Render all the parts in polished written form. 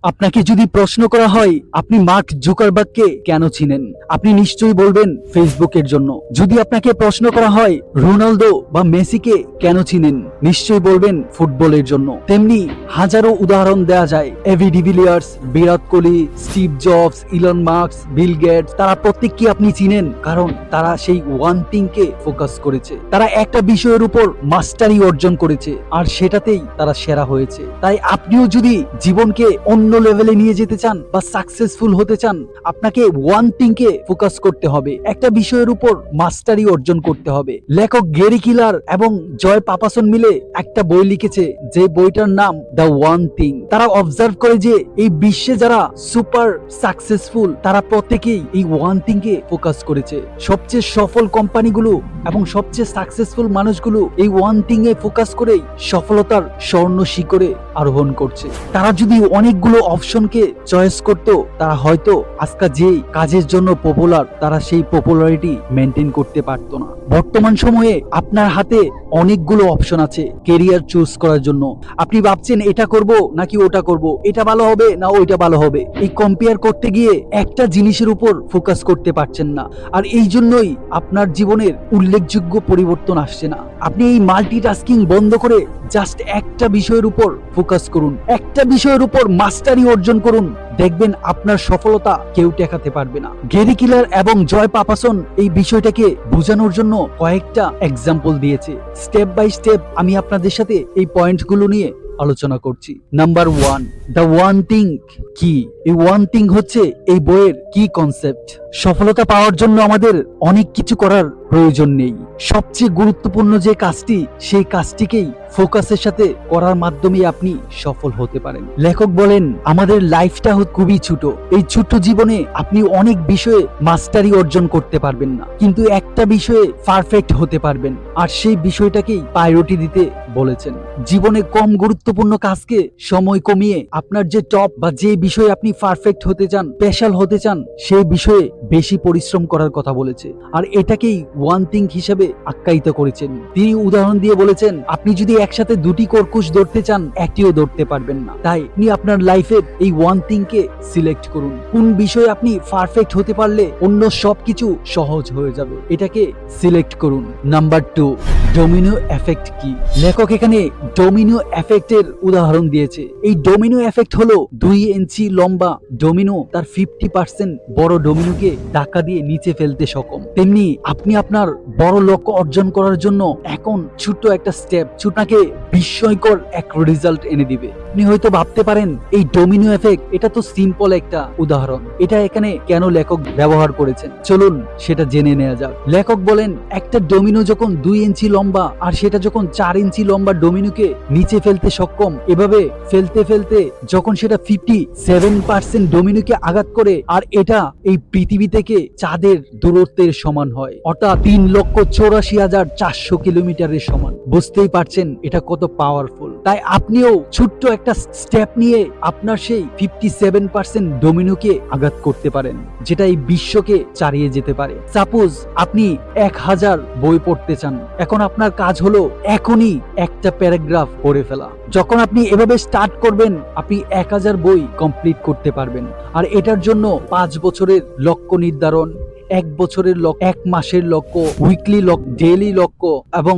আপনাকে যদি প্রশ্ন করা হয় আপনি মার্ক জুকারবার্গকে কেন চিনেন, আপনি নিশ্চয়ই বলবেন ফেসবুকের জন্য। যদি আপনাকে প্রশ্ন করা হয় রোনালদো বা মেসিকে কেন চিনেন, নিশ্চয়ই বলবেন ফুটবলের জন্য। তেমনি হাজারো উদাহরণ দেয়া যায়। AB de Villiers, Virat Kohli, Steve Jobs, Elon Musk, Bill Gates, তারা প্রত্যেককে আপনি চিনেন কারণ তারা সেই ওয়ান থিংকে ফোকাস করেছে। তারা একটা বিষয়ের উপর মাস্টারি অর্জন করেছে আর সেটাতেই তারা সেরা হয়েছে। তাই আপনিও যদি জীবনকে অন্য লেভেলে নিয়ে যেতে চান বা সাকসেসফুল হতে চান, আপনাকে ওয়ান থিংকে ফোকাস করতে হবে, একটা বিষয়ের উপর মাস্টারি অর্জন করতে হবে। লেখক গ্যারি কিলার এবং জয় পাপাসন মিলে একটা বই লিখেছে, যে বইটার নাম দ্য ওয়ান থিং। তারা অবজার্ভ করে যে এই বিশ্বে যারা সুপার সাকসেসফুল তারা প্রত্যেকেই এই ওয়ান থিংকে ফোকাস করেছে। সবচেয়ে সফল কোম্পানিগুলো এবং সবচেয়ে সাকসেসফুল মানুষগুলো এই ওয়ান থিং এ ফোকাস করেই সফলতার স্বর্ণ শিখরে আরোহণ করছে। তারা যদি অনেকগুলো অপশনকে চয়েস করত, তারা হয়তো আজকে যে কাজের জন্য পপুলার তারা সেই পপুলারিটি মেনটেন করতে পারতো না। বর্তমান সময়ে আপনার হাতে অনেকগুলো অপশন আছে কেরিয়ার চুজ করার জন্য। আপনি ভাবছেন এটা করব নাকি ওটা করব, এটা ভালো হবে না ওইটা ভালো হবে, এই কম্পেয়ার করতে গিয়ে একটা জিনিসের উপর ফোকাস করতে পারছেন না। আর এই জন্যই আপনার জীবনের উল্লেখযোগ্য পরিবর্তন আসছে না। আপনি এই মাল্টিটাস্কিং বন্ধ করে জাস্ট একটা বিষয়ের উপর ফোকাস করুন, একটা বিষয়ের উপর মাস্টারি অর্জন করুন, দেখবেন আপনার সফলতা কেউ ঠেকাতে পারবে না। গ্যারি কিলার এবং জয় পাপাসন এই বিষয়টাকে বোঝানোর জন্য কয়েকটা এক্সাম্পল দিয়েছে। স্টেপ বাই স্টেপ আমি আপনাদের সাথে এই পয়েন্টগুলো নিয়ে আলোচনা করছি। নাম্বার 1, দ্য ওয়ান থিং কি। এই ওয়ান থিং হচ্ছে এই বইয়ের কি কনসেপ্ট। সফলতা পাওয়ার জন্য আমাদের অনেক কিছু করার প্রয়োজন নেই। সবচেয়ে গুরুত্বপূর্ণ যে কাজটি, সেই কাজটিকেই ফোকাসের সাথে করার মাধ্যমে আপনি সফল হতে পারেন। লেখক বলেন আমাদের লাইফটা খুবই ছোট। এই ছোট্ট জীবনে আপনি অনেক বিষয়ে মাস্টারি অর্জন করতে পারবেন না, কিন্তু একটা বিষয়ে পারফেক্ট হতে পারবেন, আর সেই বিষয়টাকেই প্রায়োরিটি দিতে বলেছেন। জীবনে কম গুরুত্বপূর্ণ কাজকে সময় কমিয়ে আপনার যে টপ বা যে বিষয়ে আপনি পারফেক্ট হতে চান, স্পেশাল হতে চান, সেই বিষয়ে বেশি পরিশ্রম করার কথা বলেছে। আর এটাকেই ওয়ান থিং হিসেবে আখ্যায়িত করেছেন। তিনি উদাহরণ দিয়ে বলেছেন আপনি যদি একসাথে দুটি কর্কুশ ধরতে চান, একটিও ধরতে পারবেন না। তাই আপনি আপনার লাইফের এই ওয়ান থিংকে সিলেক্ট করুন। কোন বিষয়ে আপনি পারফেক্ট হতে পারলে অন্য সবকিছু সহজ হয়ে যাবে, এটাকে সিলেক্ট করুন। নাম্বার 2, ডোমিনো এফেক্ট কি। লেখক এখানে ডোমিনো এফেক্টের উদাহরণ দিয়েছে। এই ডোমিনো এফেক্ট হলো 2 ইঞ্চি লম্বা ডোমিনো তার 50% বড় ডোমিনোকে ধাক্কা দিয়ে নিচে ফেলতে সক্ষম। তেমনি আপনি আপনার বড় লক্ষ্য অর্জন করার জন্য এখন ছোট্ট একটা স্টেপ আপনাকে বিস্ময়কর এক রেজাল্ট এনে দিবে। আপনি হয়তো ভাবতে পারেন এই ডোমিনো এফেক্ট, এটা তো সিম্পল একটা উদাহরণ, এটা এখানে কেন লেখক ব্যবহার করেছেন, চলুন সেটা জেনে নেওয়া যাক। লেখক বলেন একটা ডোমিনো যখন 2 ইঞ্চি লম্বা আর সেটা যখন 4 ইঞ্চি লম্বা ডোমিনোকে নিচে ফেলতে সক্ষম, এভাবে ফেলতে ফেলতে যখন সেটা 57% ডোমিনোকে আঘাত করে, আর এটা এই পৃথিবী থেকে চাঁদের দূরত্বের সমান হয়, অর্থাৎ 3,84,400 কিলোমিটারের সমান। বুঝতেই পারছেন এটা কত পাওয়ারফুল। তাই আপনিও ছোট্ট একটা স্টেপ নিয়ে আপনার সেই 57% ডোমিনোকে আঘাত করতে পারেন, যেটা এই বিশ্বকে ছাড়িয়ে যেতে পারে। সাপোজ আপনি 1000 বই পড়তে চান, এখন আপনার কাজ হলো এখনই একটা প্যারাগ্রাফ পড়ে ফেলা। যখন আপনি এভাবে স্টার্ট করবেন, আপনি 1000 বই কমপ্লিট করতে পারবেন। আর এটার জন্য 5 বছরের লক্ষ্য নির্ধারণ, 1 বছরের লক্ষ্য, 1 মাসের লক্ষ্য, উইকলি লক্ষ্য, ডেইলি লক্ষ্য এবং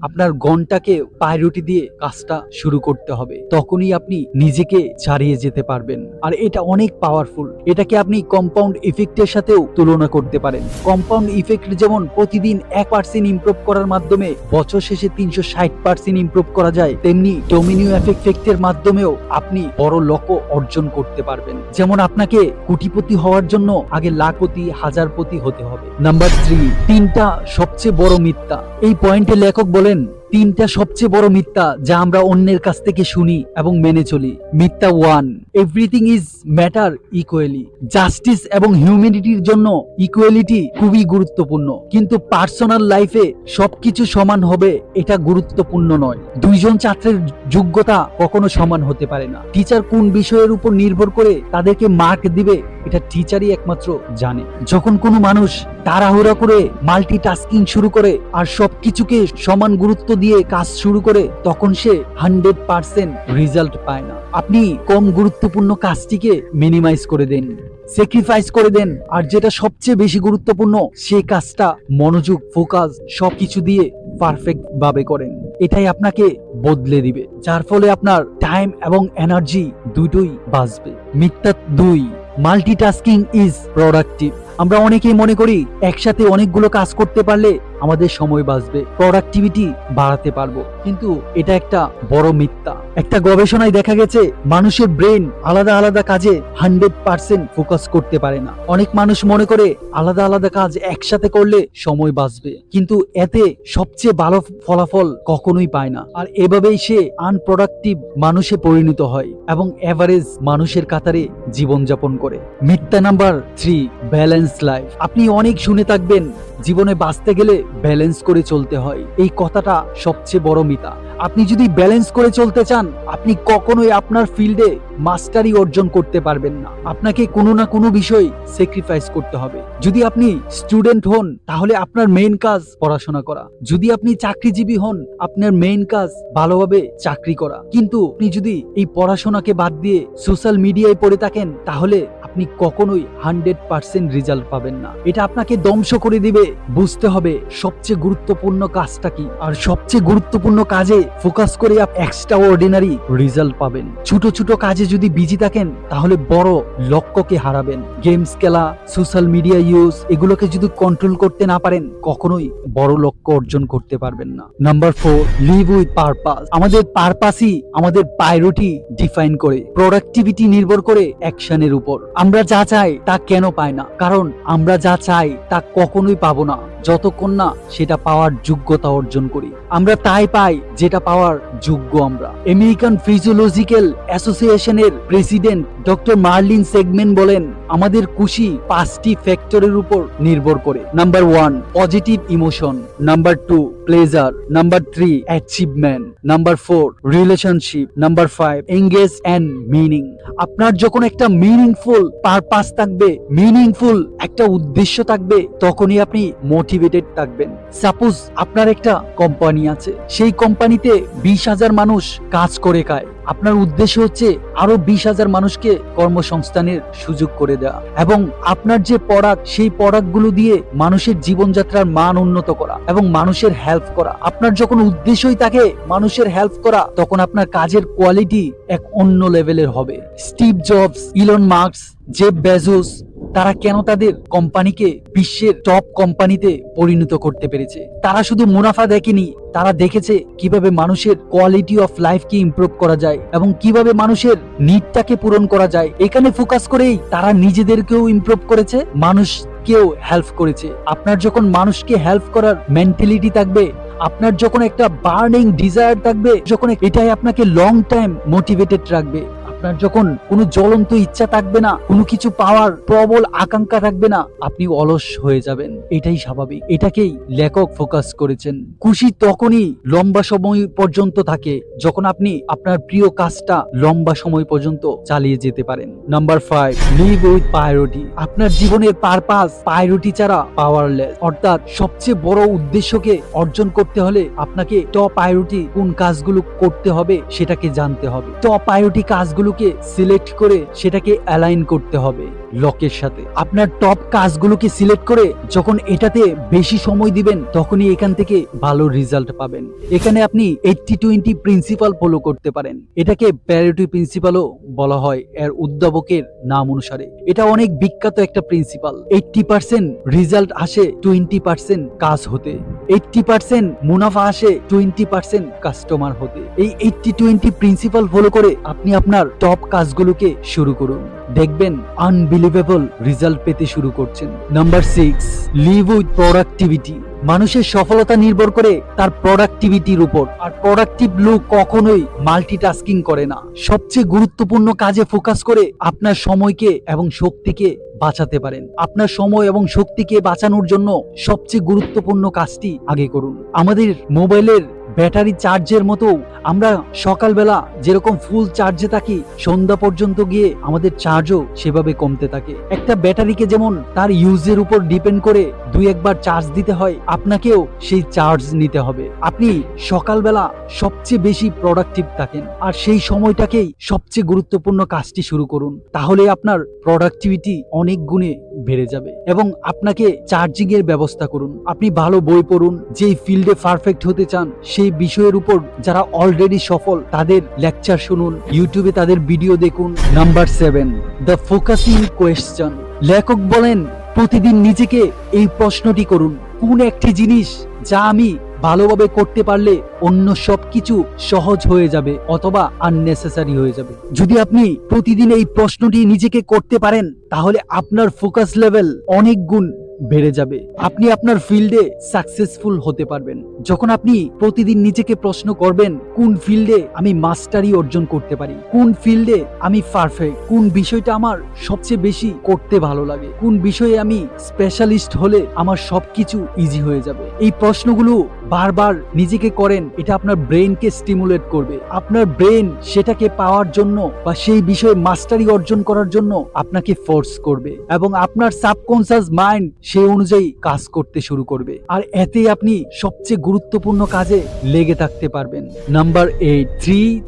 আপনার ঘন্টাকে প্রায়োরিটি দিয়ে কাজটা শুরু করতে হবে। তখনই আপনি নিজেকে ছাড়িয়ে যেতে পারবেন। আর এটা অনেক পাওয়ারফুল। এটাকে আপনি কম্পাউন্ড ইফেক্টের সাথেও তুলনা করতে পারেন। কম্পাউন্ড ইফেক্ট যেমন প্রতিদিন 1% ইমপ্রুভ করার মাধ্যমে বছর শেষে 360% ইমপ্রুভ করা যায়, তেমনি ডোমিনো এফেক্টের মাধ্যমেও আপনি বড় লক্ষ্য অর্জন করতে পারবেন। যেমন আপনাকে কোটিপতি হওয়ার জন্য আগে লাখপতি, হাজারপতি হতে হবে। নাম্বার 3, 3টা সবচেয়ে বড় মিথ্যা। এই পয়েন্টে লেখক বলেন 3টা সবচেয়ে বড় মিথ্যা যা আমরা অন্যের কাছ থেকে শুনি এবং মেনে চলি। মিথ্যা 1, everything is matter equally. Justice এবং হিউম্যানিটির জন্য ইকুয়ালিটি খুবই গুরুত্বপূর্ণ, কিন্তু পার্সোনাল লাইফে সবকিছু সমান হবে এটা গুরুত্বপূর্ণ নয়। 2 জন ছাত্রের যোগ্যতা কখনো সমান হতে পারে না। টিচার কোন বিষয়ের উপর নির্ভর করে তাদেরকে মার্ক দিবে, এটা টিচারই একমাত্র জানে। যখন কোনো মানুষ তাড়াহুড়া করে মাল্টিটাস্কিং শুরু করে আর সবকিছুকে সমান গুরুত্ব দিয়ে কাজ শুরু করে তখন সে 100% রেজাল্ট পায় না। আপনি কম গুরুত্বপূর্ণ কাজটিকে মিনিমাইজ করে দেন, স্যাক্রিফাইস করে দেন, আর যেটা সবচেয়ে বেশি গুরুত্বপূর্ণ সেই কাজটা মনোযোগ, ফোকাস সবকিছু দিয়ে পারফেক্ট ভাবে করেন। এটাই আপনাকে বদলে দিবে, যার ফলে আপনার টাইম এবং এনার্জি দুটোই বাঁচবে। মিথ্যা 2, মাল্টিটাস্কিং ইজ প্রোডাক্টিভ। আমরা অনেকেই মনে করি একসাথে অনেকগুলো কাজ করতে পারলে আমাদের সময় বাঁচবে, প্রোডাক্টিভিটি বাড়াতে পারবো, কিন্তু এটা একটা বড় মিথ্যা। একটা গবেষণায় দেখা গেছে মানুষের ব্রেন আলাদা আলাদা কাজে 100% ফোকাস করতে পারে না। অনেক মানুষ মনে করে আলাদা আলাদা কাজ একসাথে করলে সময় বাঁচবে, কিন্তু এতে সবচেয়ে ভালো ফলাফল কখনোই পায় না, আর এভাবেই সে আনপ্রোডাক্টিভ মানুষে পরিণত হয় এবং এভারেজ মানুষের কাতারে জীবনযাপন করে। মিথ্যা নাম্বার 3, ব্যালেন্স লাইফ। আপনি অনেক শুনে থাকবেন জীবনে বাঁচতে গেলে ব্যালেন্স করে চলতে হয়। এই কথাটা সবচেয়ে বড় মিথ্যা। আপনি যদি ব্যালেন্স করে চলতে চান, আপনি কখনোই আপনার ফিল্ডে মাস্টারি অর্জন করতে পারবেন না। আপনাকে কোনো না কোনো বিষয় স্যাক্রিফাইস করতে হবে। যদি আপনি স্টুডেন্ট হন তাহলে আপনার মেইন কাজ পড়াশোনা করা, যদি আপনি চাকরিজীবী হন আপনার মেইন কাজ ভালোভাবে চাকরি করা। কিন্তু আপনি যদি এই পড়াশোনাকে বাদ দিয়ে সোশ্যাল মিডিয়ায় পড়ে থাকেন তাহলে আপনি কখনোই 100% রেজাল্ট পাবেন না। এটা আপনাকে ধ্বংস করে দিবে। বুঝতে হবে সবচেয়ে গুরুত্বপূর্ণ কাজটা কি, আর সবচেয়ে গুরুত্বপূর্ণ কাজে ফোকাস করে আপনি এক্সট্রা অর্ডিনারি রেজাল্ট পাবেন। ছোট ছোট কাজে যদি বিজি থাকেন তাহলে বড় লক্ষ্যকে হারাবেন। গেমস খেলা, সোশ্যাল মিডিয়া ইউজ, এগুলোকে যদি কন্ট্রোল করতে না পারেন কখনোই বড় লক্ষ্য অর্জন করতে পারবেন না। Number 4, live with purpose. আমাদের পারপাসই আমাদের প্রায়োরিটি ডিফাইন করে। প্রোডাক্টিভিটি নির্ভর করে অ্যাকশনের উপর। আমরা যা চাই তা কেন পাই না? কারণ আমরা যা চাই তা কখনোই পাবো না যতক্ষণ না সেটা পাওয়ার যোগ্যতা অর্জন করি। আমরা তাই পাই যেটা পাওয়ার যোগ্য আমরা। আমেরিকান ফিজিওলজিক্যাল অ্যাসোসিয়েশনের প্রেসিডেন্ট ডক্টর মার্লিন সেগমেন বলেন, আমাদের খুশি 5টি ফ্যাক্টরের উপর নির্ভর করে। Number 1, positive emotion. Number 2, pleasure. Number 3, achievement. Number 4, relationship. Number 5, engage and meaning. আপনার যখন একটা মিনিংফুল পারপাস থাকবে, মিনিংফুল একটা উদ্দেশ্য থাকবে, তখনই আপনি মোটিভেটেড থাকবেন। সাপোজ আপনার একটা কোম্পানি আছে, সেই কোম্পানিতে 20,000 মানুষ কাজ করে খায়। আপনার উদ্দেশ্য হচ্ছে আরো 20,000 মানুষকে কর্মসংস্থানের সুযোগ করে দেওয়া, এবং আপনার যে প্রোডাক্ট, সেই প্রোডাক্টগুলো দিয়ে মানুষের জীবনযাত্রার মান উন্নত করা এবং মানুষের হেল্প করা। আপনার যখন উদ্দেশ্যই থাকে মানুষের হেল্প করা, তখন আপনার কাজের কোয়ালিটি এক অন্য লেভেলের হবে। Steve Jobs, Elon mask, Jeff Bezos, তারা কেন তাদের কোম্পানিকে বিশ্বের টপ কোম্পানিতে পরিণত করতে পেরেছে? তারা শুধু মুনাফা দেখেনি, তারা দেখেছে কিভাবে মানুষের কোয়ালিটি অফ লাইফকে ইমপ্রুভ করা যায় এবং কিভাবে মানুষের নিডটাকে পূরণ করা যায়। এখানে ফোকাস করেই তারা নিজেদেরকেও ইমপ্রুভ করেছে, মানুষকেও হেল্প করেছে। আপনার যখন মানুষকে হেল্প করার মেন্টালিটি থাকবে, আপনার যখন একটা বার্নিং ডিজায়ার থাকবে, যখন এটাই আপনাকে লং টাইম মোটিভেটেড রাখবে। আপনার যখন কোনো জ্বলন্ত ইচ্ছা থাকবে না, কোনো কিছু পাওয়ার প্রবল আকাঙ্ক্ষা থাকবে না, আপনি অলস হয়ে যাবেন। এটাই স্বাভাবিক। এটাকেই লেখক ফোকাস করেছেন। খুশি তখনই লম্বা সময় পর্যন্ত থাকে যখন আপনি আপনার প্রিয় কাজটা লম্বা সময় পর্যন্ত চালিয়ে যেতে পারেন। Number 5, live with priority. আপনার জীবনের পারপাস প্রায়োরিটি ছাড়া পাওয়ারলেস। অর্থাৎ সবচেয়ে বড় উদ্দেশ্যকে অর্জন করতে হলে আপনাকে টপ প্রায়োরিটি কোন কাজগুলো করতে হবে সেটাকে জানতে হবে। টপ প্রায়োরিটি কাজগুলো সিলেক্ট করে সেটাকে অ্যালাইন করতে হবে লক্ষ্যের সাথে। আপনার টপ কাজগুলোকে সিলেক্ট করে যখন এটাতে বেশি সময় দিবেন, তখনই এখান থেকে ভালো রেজাল্ট পাবেন। এখানে আপনি 80-20 প্রিন্সিপাল ফলো করতে পারেন। এটাকে প্রায়োরিটি প্রিন্সিপালও বলা হয় এর উদ্ভাবকের নাম অনুসারে। এটা অনেক বিখ্যাত একটা প্রিন্সিপাল। 80% রেজাল্ট আসে 20% কাজ হতে, 80% মুনাফা আসে 20% কাস্টমার হতে। এই 80-20 প্রিন্সিপাল ফলো করে আপনি আপনার টপ কাজগুলোকে শুরু করুন, দেখবেন আনবিলিভেবল রেজাল্ট পেতে শুরু করছেন। Number 6, live with productivity. মানুষের সফলতা নির্ভর করে তার প্রোডাক্টিভিটির উপর, আর প্রোডাক্টিভ লোক কখনোই মাল্টিটাস্কিং করে না। সবচেয়ে গুরুত্বপূর্ণ কাজে ফোকাস করে আপনার সময়কে এবং শক্তিকে বাঁচাতে পারেন। আপনার সময় এবং শক্তিকে বাঁচানোর জন্য সবচেয়ে গুরুত্বপূর্ণ কাজটি আগে করুন। আমাদের মোবাইলের ব্যাটারি চার্জের মতো আমরা সকালবেলা যেরকম ফুল চার্জে থাকি, সন্ধ্যা পর্যন্ত গিয়ে আমাদের চার্জও সেভাবে কমতে থাকে। একটা ব্যাটারিকে যেমন তার ইউজের উপর ডিপেন্ড করে দুই একবার চার্জ দিতে হয়, আপনাকেও সেই চার্জ নিতে হবে। আপনি সকালবেলা সবচেয়ে বেশি প্রোডাক্টিভ থাকেন, আর সেই সময়টাকেই সবচেয়ে গুরুত্বপূর্ণ কাজটি শুরু করুন, তাহলে আপনার প্রোডাক্টিভিটি অনেক গুণে বেড়ে যাবে। এবং আপনাকে চার্জিং এর ব্যবস্থা করুন। আপনি ভালো বই পড়ুন, যেই ফিল্ডে পারফেক্ট হতে চান সেই বিষয়ের উপর যারা অলরেডি সফল তাদের লেকচার শুনুন, ইউটিউবে তাদের ভিডিও দেখুন। Number 7, the focusing question. লেখক বলেন, প্রতিদিন নিজেকে এই প্রশ্নটি করুন, কোন একটি জিনিস যা আমি ভালোভাবে করতে পারলে অন্য সবকিছু সহজ হয়ে যাবে অথবা আননেসেসারি হয়ে যাবে। যদি আপনি প্রতিদিন এই প্রশ্নটি নিজেকে করতে পারেন, তাহলে আপনার ফোকাস লেভেল অনেক গুণ বেড়ে যাবে। আপনি আপনার ফিল্ডে সাকসেসফুল হতে পারবেন। যখন আপনি প্রতিদিন নিজেকে প্রশ্ন করবেন, কোন ফিল্ডে আমি মাস্টারি অর্জন করতে পারি, কোন ফিল্ডে আমি পারফেক্ট, কোন বিষয়টা আমার সবচেয়ে বেশি করতে ভালো লাগে, কোন বিষয়ে আমি স্পেশালিস্ট হলে আমার সবকিছু ইজি হয়ে যাবে, এই প্রশ্নগুলো বারবার নিজেকে করেন। এটা আপনার ব্রেনকে স্টিমুলেট করবে। আপনার ব্রেন সেটাকে পাওয়ার জন্য বা সেই বিষয়ে মাস্টারি অর্জন করার জন্য আপনাকে ফোর্স করবে, এবং আপনার সাবকনসিয়াস মাইন্ড সেই অনুযায়ী কাজ করতে শুরু করবে, আর এতেই আপনি সবচেয়ে গুরুত্বপূর্ণ কাজে লেগে থাকতে পারবেন। নাম্বার 8,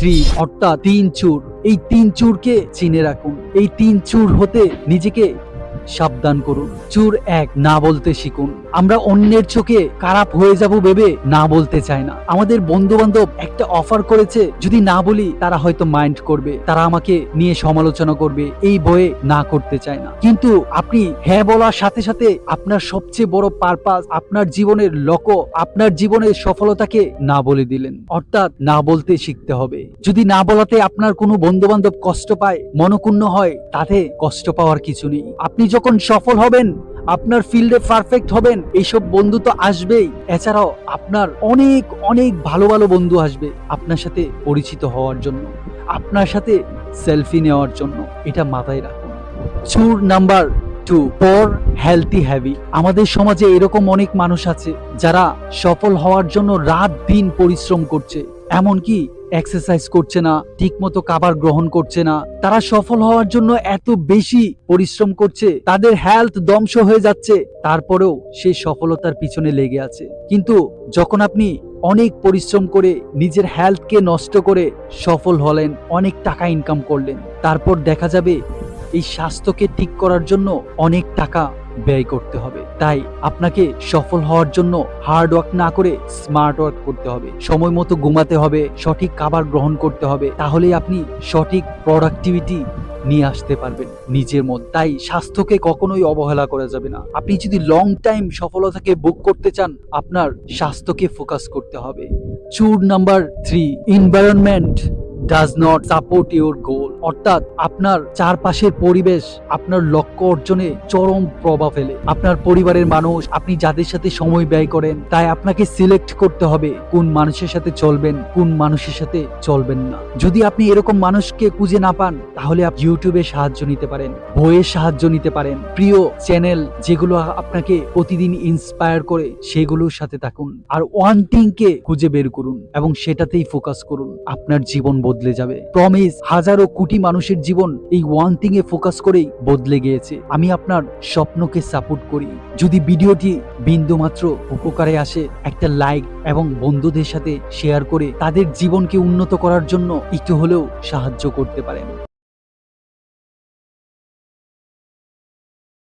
3 অর্থাৎ 3 চুর। এই 3 চুরকে চিনে রাখুন। এই 3 চুর হতে নিজেকে সাবধান করুন। চুর 1, না বলতে শিখুন। আমরা অন্যের চোখে খারাপ হয়ে যাব ভেবে না বলতে চাই না। আমাদের বন্ধু বান্ধব একটা অফার করেছে, যদি না বলি তারা হয়তো মাইন্ড করবে, তারা আমাকে নিয়ে সমালোচনা করবে, এই ভয়ে না করতে চায় না। কিন্তু আপনি হ্যাঁ বলার সাথে সাথে আপনার সবচেয়ে বড় পারপাস, আপনার জীবনের লক্ষ্য, আপনার জীবনের সফলতাকে না বলে দিলেন। অর্থাৎ না বলতে শিখতে হবে। যদি না বলাতে আপনার কোনো বন্ধু বান্ধব কষ্ট পায়, মনক্ষুণ্ণ হয়, তাতে কষ্ট পাওয়ার কিছু নেই। আপনি যখন সফল হবেন, আপনার ফিল্ডে পারফেক্ট হবেন, এইসব বন্ধু তো আসবেই। এছাড়াও আপনার অনেক অনেক ভালো ভালো বন্ধু আসবে আপনার সাথে পরিচিত হওয়ার জন্য, আপনার সাথে সেলফি নেওয়ার জন্য। এটা মাথায় রাখুন। চুর নাম্বার 2, ফর হেলথি হ্যাবিট। আমাদের সমাজে এরকম অনেক মানুষ আছে যারা সফল হওয়ার জন্য রাত দিন পরিশ্রম করছে, এমনকি এক্সারসাইজ করছে না, ঠিক মতো খাবার গ্রহণ করছে না। তারা সফল হওয়ার জন্য এত বেশি পরিশ্রম করছে, তাদের হেলথ ধ্বংস হয়ে যাচ্ছে, তারপরেও সে সফলতার পিছনে লেগে আছে। কিন্তু যখন আপনি অনেক পরিশ্রম করে নিজের হেলথকে নষ্ট করে সফল হলেন, অনেক টাকা ইনকাম করলেন, তারপর দেখা যাবে এই স্বাস্থ্যকে ঠিক করার জন্য অনেক টাকা ব্যয় করতে হবে। তাই আপনাকে সফল হওয়ার জন্য হার্ড ওয়ার্ক না করে স্মার্ট ওয়ার্ক করতে হবে। সময় মতো ঘুমাতে হবে, সঠিক খাবার গ্রহণ করতে হবে, তাহলেই আপনি সঠিক প্রোডাক্টিভিটি নিয়ে আসতে পারবেন নিজের মধ্যে। তাই স্বাস্থ্যকে কখনোই অবহেলা করা যাবে না। আপনি যদি লং টাইম সফলতাকে বুক করতে চান, আপনার স্বাস্থ্যকে ফোকাস করতে হবে। চুর number 3, environment does not support your goal. অর্থাৎ আপনার চারপাশের পরিবেশ আপনার লক্ষ্য অর্জনে চরম প্রভাব ফেলে। আপনার পরিবারের মানুষ, আপনি যাদের সাথে সময় ব্যয় করেন, তাই আপনাকে সিলেক্ট করতে হবে কোন মানুষের সাথে চলবেন, কোন মানুষের সাথে চলবেন না। যদি আপনি এরকম মানুষকে খুঁজে না পান, তাহলে আপনি ইউটিউবে সাহায্য নিতে পারেন, বইয়ের সাহায্য নিতে পারেন, প্রিয় চ্যানেল যেগুলো আপনাকে প্রতিদিন ইন্সপায়ার করে সেগুলোর সাথে থাকুন। আর ওয়ান থিংকে খুঁজে বের করুন এবং সেটাতেই ফোকাস করুন। আপনার জীবন বদলে যাবে। প্রমিস, হাজারো কোটি মানুষের জীবন এই ওয়ান থিং এ ফোকাস করেই বদলে গিয়েছে। আমি আপনার স্বপ্নকে সাপোর্ট করি। যদি ভিডিওটি বিন্দুমাত্র উপকারে আসে, একটা লাইক এবং বন্ধুদের সাথে শেয়ার করে তাদের জীবনকে উন্নত করার জন্য একটু হলেও সাহায্য করতে পারেন।